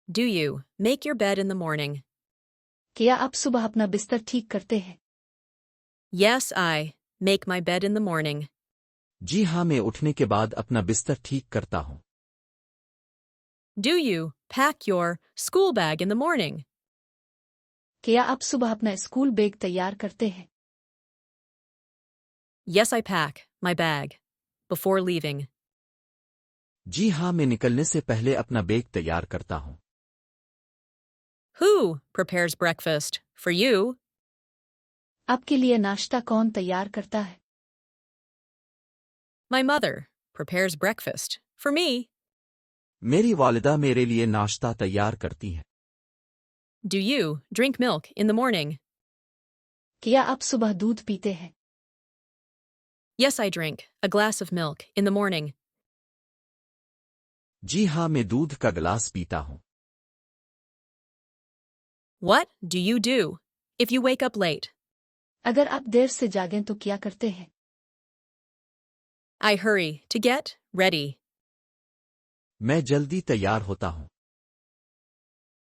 Do you make your bed in the morning? क्या आप सुबह अपना बिस्तर ठीक करते हैं? Yes, I make my bed in the morning. जी हाँ, मैं उठने के बाद अपना बिस्तर ठीक करता हूँ। Do you pack your school bag in the morning? क्या आप सुबह अपना स्कूल बैग तैयार करते हैं? Yes, I pack my bag before leaving. जी हाँ, मैं निकलने से पहले अपना बैग तैयार करता हूँ। Who prepares breakfast for you? आपके लिए नाश्ता कौन तैयार करता है? My mother prepares breakfast for me. मेरी वालिदा मेरे लिए नाश्ता तैयार करती हैं। Do you drink milk in the morning? क्या आप सुबह दूध पीते हैं? Yes, I drink a glass of milk in the morning. जी हाँ, मैं दूध का गिलास पीता हूँ। What do you do if you wake up late? अगर आप देर से जागें तो क्या करते हैं? I hurry to get ready. मैं जल्दी तैयार होता हूँ।